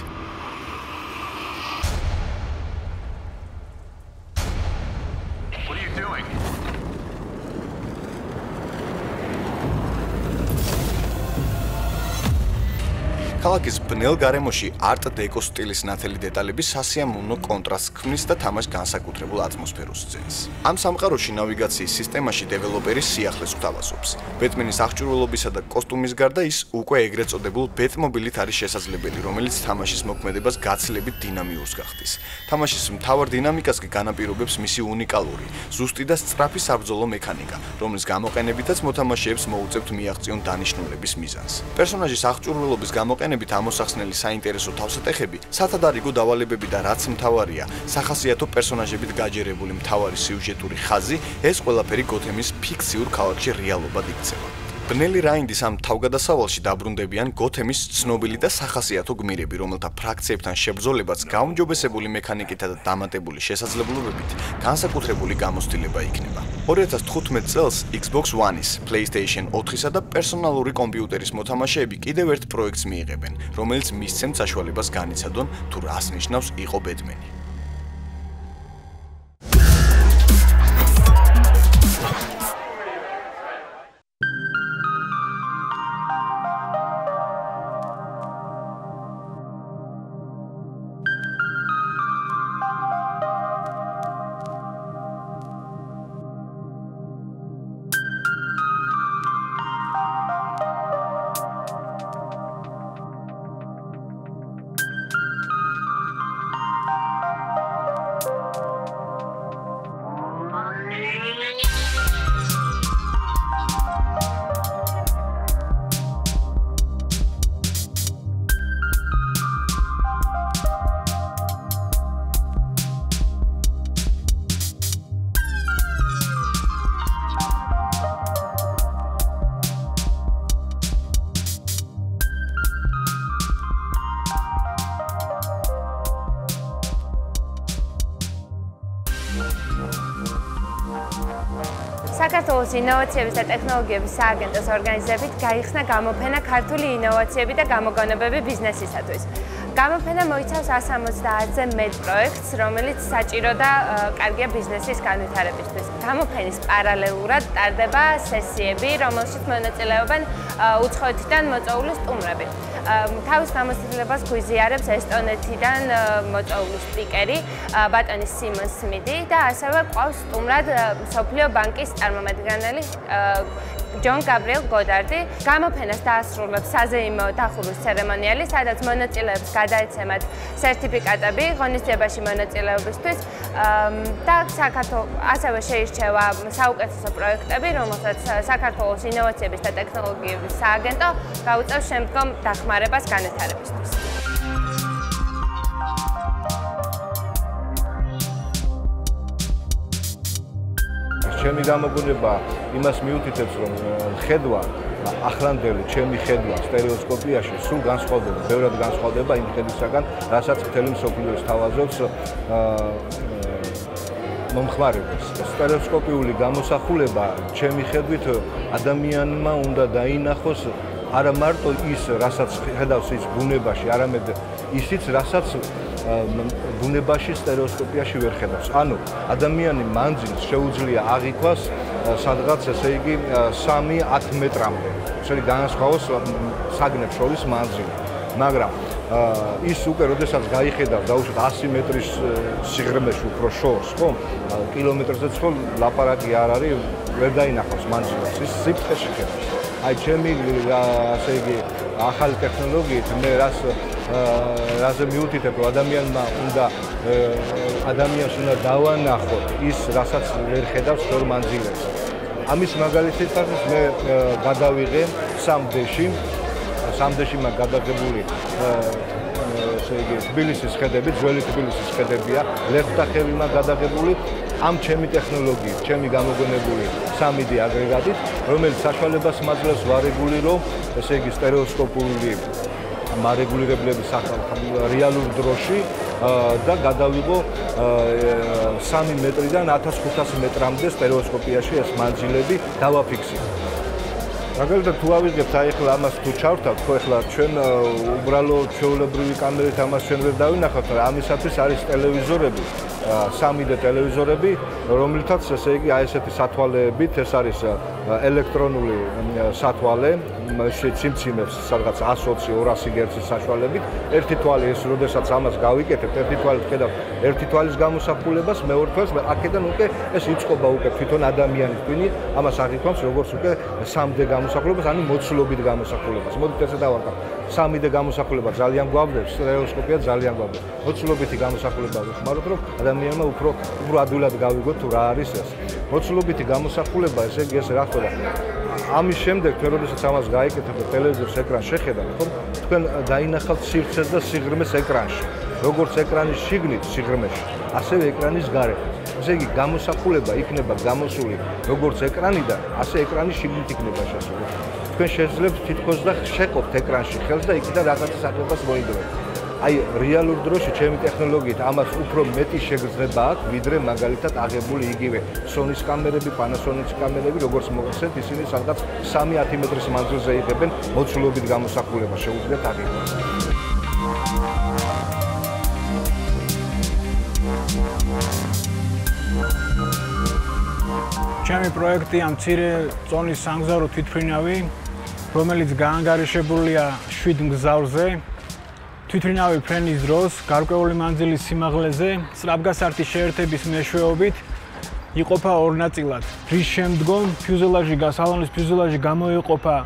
ქალაქის ბნელ გარემოში არტ დეკო სტილის ნათელი დეტალები სასიამოვნო კონტრასტს ქმნის და თამაშს განსაკუთრებულ ატმოსფეროს ძენს. ამ სამყაროში ნავიგაციის სისტემაში დეველოპერი სიახლეს გვთავაზობს. ბეტმენის აღჭურვილობისა და კოსტუმის გარდა ის უკვე ეგრეთ წოდებულ ბეტმობილით არის შესაძლებელი, რომელიც თამაშის მოქმედებას გაცილებით დინამიურს გახდის. თამაშის მთავარ დინამიკას კი განაპირობებს მისი უნიკალური, ზუსტი და სწრაფი საბრძოლო მექანიკა, რომლის გამოყენებითაც მოთამაშეებს მოუწევთ მიაღწიონ დანიშნულების მიზანს. პერსონაჟის აღჭურვილობის გამოყენებით ამოსახსნელი საინტერესო თავსატეხები, სათადარიგო დავალებები და რაც მთავარია, სახასიათო პერსონაჟებით გაჯერებული მთავარი სიუჟეტური ხაზი, ეს ყველაფერი გოთემის ფიქციურ ქალაქში რეალობად იქცევა. ბნელი რაინდის ამ თავგადასავალში დაბრუნდებიან გოთემის ცნობილი და სახასიათო გმირები, რომელთა ფრაქციებთან შებრძოლებაც გაუმჯობესებული მექანიკითა და დამატებული შესაძლებლობებით განსაკუთრებული გამოცდილება იქნება. 2015 წელს Xbox One-ის, PlayStation 4-ისა და პერსონალური კომპიუტერის მოთამაშეები კიდევ ერთ პროექტს მიიღებენ, რომელიც მისცემთ საშუალებას განიცადონ, თუ რას ნიშნავს იყო ბეტმენი. საქართველოს ინოვაციების და ტექნოლოგიების სააგენტოს ორგანიზებით გაიხსნა გამოფენა ქართული ინოვაციები და გამოგონებები ბიზნესისათვის. გამოფენა მოიცავს 170-ზე მეტ პროექტს, რომელიც საჭირო და კარგია ბიზნესის განვითარებისთვის. გამოფენის პარალელურად ტარდება სესიები, რომელშიც მონაწილეობენ უცხოეთიდან მოწვეული სტუმრები. თავის გამოცდილებას გვიზიარებს ესტონეთიდან მოწვეული სპიკერი ბატონი სიმონ სმიტი და ასევე ყავს სტუმრად მსოფლიო ბანკის წარმომადგენელი ჯონ გაბრიელ გოდარდი. გამოფენას დაასრულებს საზეიმო დახურვის ცერემონიალი, სადაც მონაწილეებს გადაეცემათ სერტიფიკატები ღონისძიებაში მონაწილეობისთვის და ასევე შეირჩევა საუკეთესო პროექტები, რომელსაც საქართველოს ინოვაციების და ტექნოლოგიების სააგენტო გაუწევს შემდგომ დახმარებას განვითარებისთვის. ჩემი გამოგონება იმას მიუთითებს, რომ ხედვა ახლანდელი ჩემი ხედვა სტერეოსკოპიაში სულ განსხვავდება, ბევრად განსხვავდება იმ ხედვისაგან, რასაც მთელი მსოფლიოს თავაზობს მომხმარებელს. სტერეოსკოპიული გამოსახულება ჩემი ხედვით ადამიანმა უნდა დაინახოს არა მარტო ის, რასაც ხედავს ის ბუნებაში, არამედ ისიც, რასაც ბუნებაში სტერეოსკოპიაში ვერ ხედავს. ანუ ადამიანი მანძილს შეუძლია აღიქვას სადღაც, ესე იგი 3-10 მეტრამდე. შეიძლება განსხვავოს საგნებს შორის მანძილი. მაგრამ ის უკვე როდესაც გაიხედავს დაუშვათ 100 მეტრის სიღრმეში უფრო შორს, ხო? კილომეტრზეც ხო ლაპარაკი არ არის, ვერ დაინახავს მანძილს. ის სიფრში ხედავს. აი ჩემი ასე იგი ახალი ტექნოლოგიით მე რაზე მიუთითებ, რომ ადამიანს უნდა დავანახოთ ის, რასაც ვერ ხედავს თორ მანძილებს. ამის მაგალითად მე გადავიღე 3D-ში მაგ გადაღებული ესე იგი თბილისის ხედები, ძველი თბილისის ხედებია, ლეხვთახევი მაგ გადაღებული ამ ჩემი ტექნოლოგიით, ჩემი გამოგონებული 3D აგრეგატით, რომელიც საშუალებას მაძლევს ვარეგულირო, ესე იგი სტერეოსკოპული მარეგულირებლების რეალურ დროში და გადავიღო 3 მეტრიდან 1500 მეტრამდე სტერეოსკოპიაში ეს მანძილები დავაფიქსირე. მაგალითად თუ ავიღებთ აი ახლა ამას თუ ჩავთავთ, ხო ახლა ჩვენ უბრალო ჩვეულებრივი კამერით ამას ჩვენ ვერ დავინახავთ, ამისათვის არის ტელევიზორები, 3D ტელევიზორები, რომლითაც ესე იგი აი ესეთი სათვალეებით, ეს არის ელექტრონული სათვალე, სიმციმებს სადღაც 120-200 გერცის საშუალებით. ერთი თვალი ეს როდესაც ამას გავიკეთებთ, ერთი თვალით ხედავთ ერთი თვალის გამოსახულებას, მეორე თვალს აქედან უკვე ეს იწყობა უკვე თვითონ ადამიანის ტვინი, ამას აღიქვამს როგორც უკვე 3D გამოსახულებას, ანუ მოცულობით გამოსახულებას. მოდით ესე დავარქავ. 3D გამოსახულება ძალიან გვაქვს, სტერეოსკოპია ძალიან გვაქვს. მოცულობითი გამოსახულება ვიხმაროთ, რომ ადამიანმა უფრო ადვილად გავიგოთ თუ რა არის ეს. მოცულობითი გამოსახულება, ესე იგი ეს რა ხდება? ამის შემდეგ, როდესაც ამას გაიკეთებ და ტელევიზორის ეკრანს შეხედავთ, ხო, თქვენ დაინახავთ სივრცეს და სიღრმეს ეკრანში. როგორც ეკრანის შიგნით სიღრმეში, ასევე ეკრანის გარეთ. ესე იგი, გამოსახულება იქნება გამოსული როგორც ეკრანიდან, ასე ეკრანის შიგნით იქნება შესული. თქვენ შეძლებთ თითქოს და შეყობთ ეკრანში ხელს და იქიდან რაღაცის აღებას მოიგებთ. აი, რეალურ დროში ჩემი ტექნოლოგიით ამას უფრო მეტი შეგრძნება აქვს, ვიდრე მაგალითად აღებული იგივე Sony-ს კამერები, Panasonic-ს კამერები, როგორც მოგხსენთ, ისინი სადღაც 3-10 მეტრის მანძილზე იღებენ მოცულობით გამოსახულება, შეუძლიათ აღიქვას. ჩემი პროექტი ამ მცირე წონის სამგზავრო თვითმფრინავი, რომელიც გაანგარიშებულია 7 მგზავრზე. თვითმფრინავი ფრენის დროს გარკვეული მანძილის სიმაღლეზე სწრაფგასართი შეერთების მეშვეობით იყოფა ორ ნაწილად, რის შემდგომ სალონის ფიუზელაჟი გამოიყოფა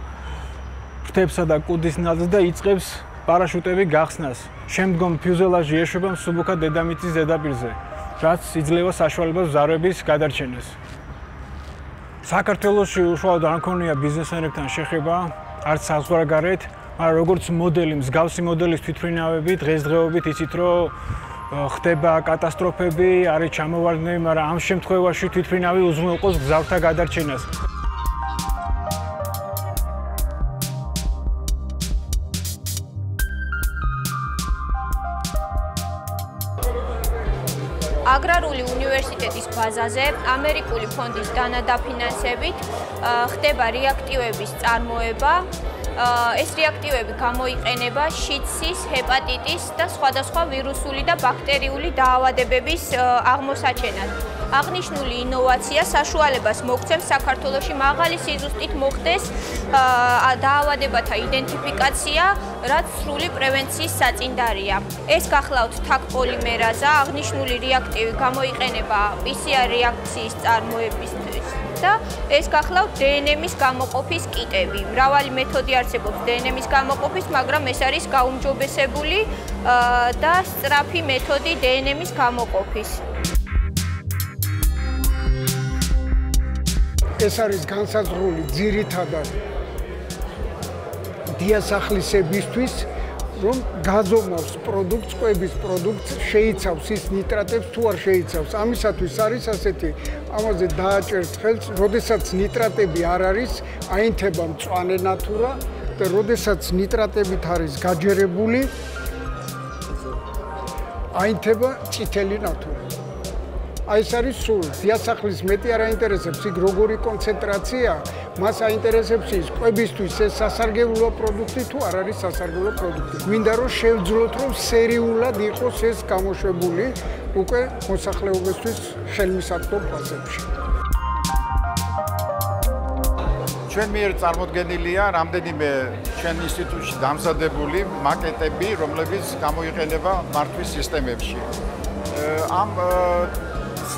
ფრთებსა და კუდის ნაწილს და იწყებს პარაშუტები გახსნას. შემდგომ ფიუზელაჟი ეშვება მსუბუქად დედამიწის ზედაპირზე, რაც იძლევა საშუალებას მზარების გადარჩენას. საქართველოში უშუალოდ არ მქონია ბიზნესმენებთან შეხება, არც საზღვარგარეთ, მაგრამ როგორც მოდელი, მსგავსი მოდელის თვითმფრინავები დღესდღეობით იცით, რომ ხდება კატასტროფები, არის ჩამოვარდნები, მაგრამ ამ შემთხვევაში თვითმფრინავი უზრუნველყოფს გზავრთა გადარჩენას. აგრარული უნივერსიტეტის ბაზაზე ამერიკული ფონდის დანადაფინანსებით ხდება რეაქტივების წარმოება ეს რეაქტივები გამოიყენება შიდსის, ჰეპატიტის და სხვადასხვა ვირუსული და ბაქტერიული დაავადებების აღმოსაჩენად. აღნიშნული ინოვაცია საშუალებას მოგცემს საქართველოში მაღალი სიზუსტით მოხდეს დაავადებათა იდენტიფიკაცია, რაც სრული პრევენციის საწინდარია. ეს გახლავთ თაქ პოლიმერაზა, აღნიშნული რეაქტივი გამოიყენება PCR რეაქციის წარმოებისთვის და ეს გახლავთ DNM-ის გამოყოფის კიტები. მრავალი მეთოდი არსებობს DNM-ის გამოყოფის, მაგრამ ეს არის გაუმჯობესებული და სწრაფი მეთოდი DNM-ის გამოყოფის. ეს არის განსაზღვრული ძირითადად დიასახლისებისთვის, რომ გაზომავს პროდუქტს, კვების პროდუქტს, შეიცავს ის ნიტრატებს თუ არ შეიცავს. ამისათვის არის ასეთი, ამაზე დააჭერთ ხელს, როდესაც ნიტრატები არ არის, აინთება მწვანე ნათურა და როდესაც ნიტრატებით არის გაჯერებული, აინთება წითელი ნათურა. აი ეს არის სულ დიასახლის მეტი არ აინტერესებს იქ როგორი კონცენტრაცია, მას აინტერესებს ის კვებისთვის ეს სასარგებლო პროდუქტი თუ არ არის სასარგებლო პროდუქტი. გვინდა რომ შევძლოთ რომ სერიულად იყოს ეს გამოშვებული უკვე მოსახლეობისთვის ხელმისაწვდომ ფასებში. ჩვენ მიერ წარმოდგენილია რამდენიმე ჩვენ ინსტიტუტში დამზადებული მაკეტები, რომლებიც გამოიყენება მართვის სისტემებში. ამ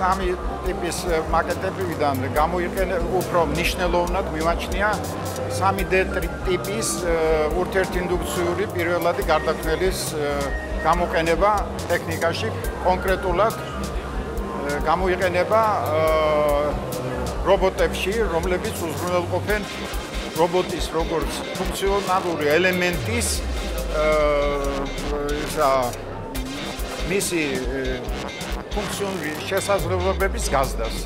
სამი ტიპის მაკეტებიდან გამოიყენება უფრო მნიშვნელოვნად მიმაჩნია 3D ტიპის ურთიერთინდუქციური პირველადი გარდაქმნილის გამოყენება ტექნიკაში, კონკრეტულად გამოიყენება რობოტებში, რომლებიც უზრუნველყოფენ რობოტის როგორც ფუნქციონალური ელემენტის მისი ფუნქციონალური შესაძლებლობების გაზრდას.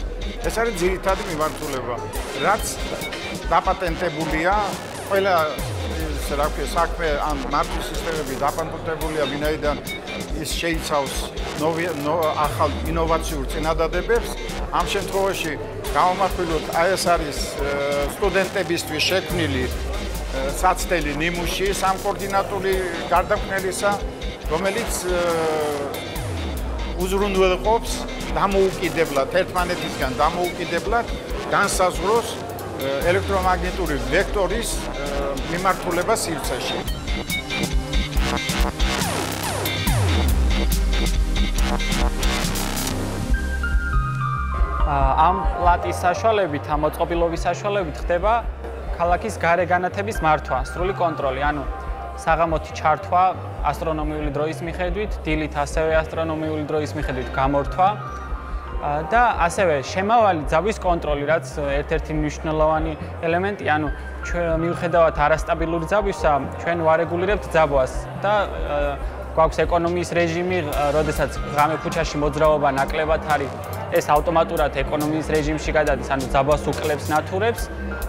ეს არის ძირითადი მიმართულება, რაც დაპატენტებულია ყველა საქმე ან მართვის სისტემები დაპატენტებულია, ვინაიდან ის შეიცავს ახალ ინოვაციურ წინადადებებს. ამ შემთხვევაში გამომახვილოთ, აი ეს არის სტუდენტებისთვის შექმნილი საცდელი ნიმუში სამკოორდინატული გარდაქმნელისა, რომელიც უზრუნველყოფს დამოუკიდებლად ერთმანეთისგან დამოუკიდებლად განსაზღვროს ელექტრომაგნიტური ვექტორის მიმართულება სივრცეში. ამ პლატის საშუალებით, ამ მოწყობილობის საშუალებით ხდება ქალაქის გარე განათების მართვა, სრული კონტროლი, ანუ საღამოთი ჩართვა ასტრონომიული დროის მიხედვით, დილით ასევე ასტრონომიული დროის მიხედვით გამორთვა და ასევე შემავალი ძაბვის კონტროლი, რაც ერთ-ერთი მნიშვნელოვანი ელემენტია, ანუ მიუხედავად არასტაბილური ძაბვისა, ჩვენ ვარეგულირებთ ძაბვას და გვაქვს ეკონომიის რეჟიმი, როდესაც ღამე ქუჩაში მოძრაობა ნაკლებად არის, ეს ავტომატურად ეკონომიის რეჟიმში გადადის, ანუ ძაბვას უკლებს ნათურებს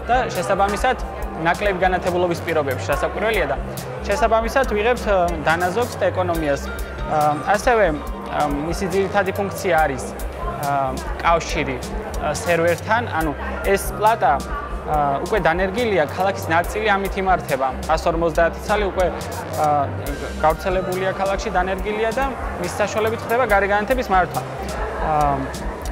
და შესაბამისად ნაკლები განათებულობის პირობებში რასაკვირველია და შესაბამისად ვიღებთ დანაზოგს და ეკონომიას. ასევე მისი ძირითადი ფუნქცია არის კავშირი სერვერთან, ანუ ეს პლატა უკვე დანერგილია, ქალაქის ნაწილი ამით იმართება. 150 წელი უკვე გავრცელებულია ქალაქში, დანერგილია და მის საშუალებით ხდება გარე განათების მართვა.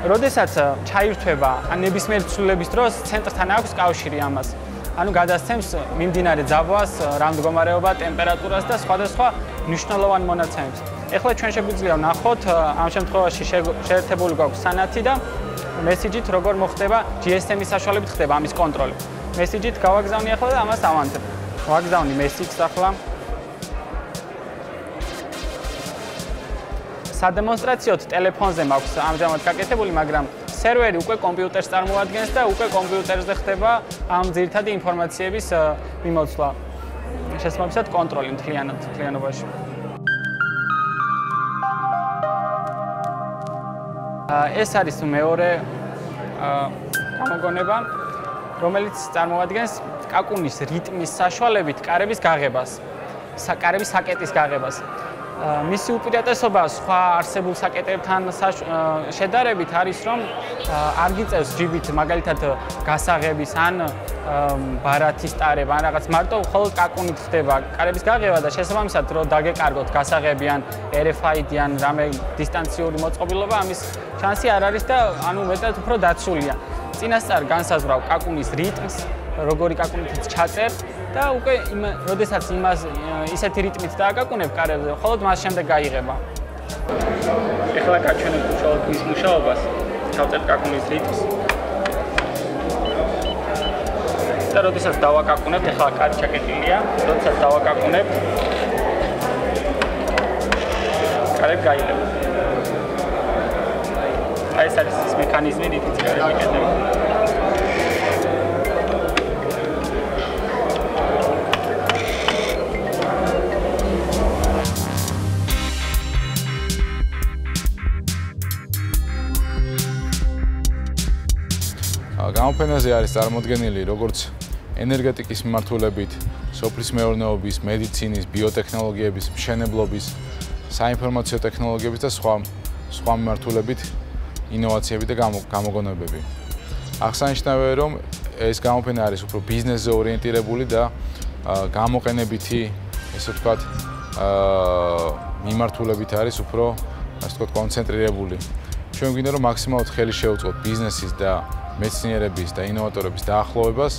როდესაც ჩაირთვება ან ნებისმიერ ცვლილების დროს ცენტრთან აქვს კავშირი ამას. ანუ გადასცემს მიმდინარე ძაბვას, რა მდგომარეობა, ტემპერატურას და სხვადასხვა მნიშვნელოვან მონაცემებს. ეხლა ჩვენ შეგვიძლია ვნახოთ, ამ შემთხვევაში შეერთებული გვაქვს სანათი და მესიჯით როგორ მოხდება GSM-ის საშუალებით ხდება ამის კონტროლი. მესიჯით გავაგზავნი ახლა და ამას ავანთებ. ვაგზავნი მესიჯს ახლა. სადემონსტრაციოდ ტელეფონზე მაქვს ამჟამად გაკეთებული, მაგრამ სერვერი უკვე კომპიუტერს წარმოადგენს და უკვე კომპიუტერზე ხდება ამ ძირითადი ინფორმაციების მიმოცვლა. შესაბამისად კონტროლი მთლიანობაში. ეს არის მეორე გამოგონება, რომელიც წარმოადგენს კაკუნის რიტმის საშუალებით კარების გაღებას, კარების საკეტის გაღებას. მისი უპირატესობა სხვა არსებულ საკეტებთან შედარებით არის, რომ არ გიწევს ჯიბით მაგალითად გასაღების ან ბარათის ტარება, ან რაღაც მარტო მხოლოდ კაკუნით ხდება კარების გაღება და შესაბამისად რომ დაგეკარგოთ გასაღები ან RFID ან რამე დისტანციური მოწყობილობა, ამის შანსი არ არის და ანუ მეტად უფრო დაცულია. წინასწარ განსაზღვრავ კაკუნის რიტმს, როგორი კაკუნით ჩაწერ და უკვე როდესაც იმას ისეთი რიტმით დააკაკუნებ კარებზე, მხოლოდ მას შემდეგ გაიღება. ეხლა გაჩვენებ უშუალოდ მის მუშაობას, ჩავწერ კაკუნის რიტმს. და როდესაც დავაკაკუნებ, ეხლა კარი ჩაკეტილია, როდესაც დავაკაკუნებ, კარები გაიღება. აი ეს არის ის მექანიზმი, რითიც კარები იკეთება. გამოფენაზე არის წარმოდგენილი როგორც ენერგეტიკის მიმართულებით, სოფლის მეურნეობის, მედიცინის, ბიოტექნოლოგიების, მშენებლობის, საინფორმაციო ტექნოლოგიების და სხვა მიმართულებით ინოვაციები და გამოგონებები. აღსანიშნავია, რომ ეს გამოფენა არის უფრო ბიზნესზე ორიენტირებული და გამოყენებითი, ესე ვთქვათ, მიმართულებით არის უფრო, ასე ვთქვათ, კონცენტრირებული. ჩვენ გვინდა რომ მაქსიმალურად ხელი შევუწყოთ ბიზნესის და მეცნიერების და ინოვატორების დაახლოვებას,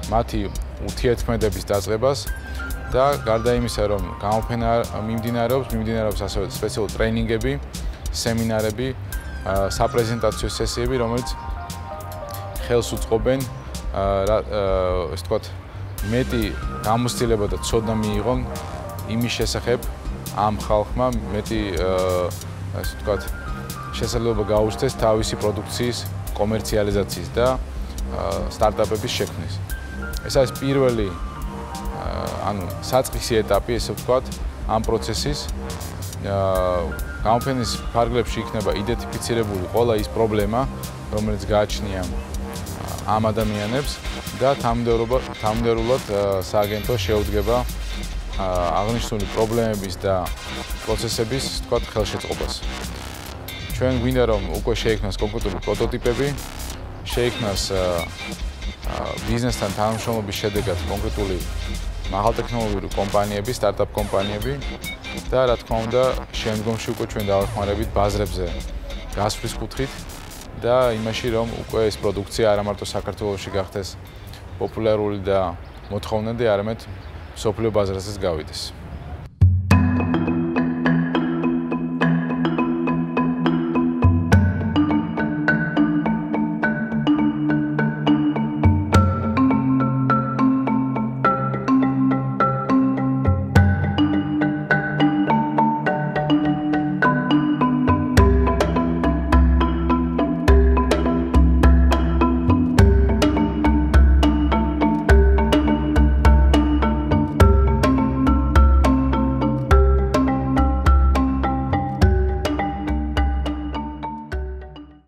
მათი ურთიერთქმედების დაწყებას და გარდა იმისა, რომ გამოფენა მიმდინარეობს ასევე სპეციალური ტრეინინგები, სემინარები, საპრეზენტაციო სესიები, რომელიც ხელს უწყობენ, ესე ვთქვათ, მეტი გამოცდილება და ცოდნა მიიღონ იმის შესახებ ამ ხალხმა მეტი, ესე ვთქვათ, შესაძლებლობა გაუჩნდეს თავისი პროდუქციის კომერციალიზაციის და სტარტაპების შექმნის. ეს არის პირველი ანუ საწყისი ეტაპი, ესე ვთქვათ, ამ პროცესის. გამოფენის ფარგლებში იქნება იდენტიფიცირებული ყველა ის პრობლემა, რომელიც გააჩნია ამ ადამიანებს და თანმიმდევრულად სააგენტო შეუდგება აღნიშნული პრობლემების და პროცესების, ვთქვათ, ხელშეწყობას. ჩვენ გვინდა რომ უკვე შეიქმნას კონკრეტული პროტოტიპები, შეიქმნას ბიზნესთან თანამშრომლობის შედეგად კონკრეტული მაღალტექნოლოგიური კომპანიები, სტარტაპ კომპანიები და რა თქმა უნდა, შემდგომში უკვე ჩვენ დავეხმარებით ბაზრებზე გასვლის კუთხით და იმაში რომ უკვე ეს პროდუქცია არა მარტო საქართველოში გახდეს პოპულარული და მოთხოვნადი, არამედ მსოფლიო ბაზარზეც გავიდეს.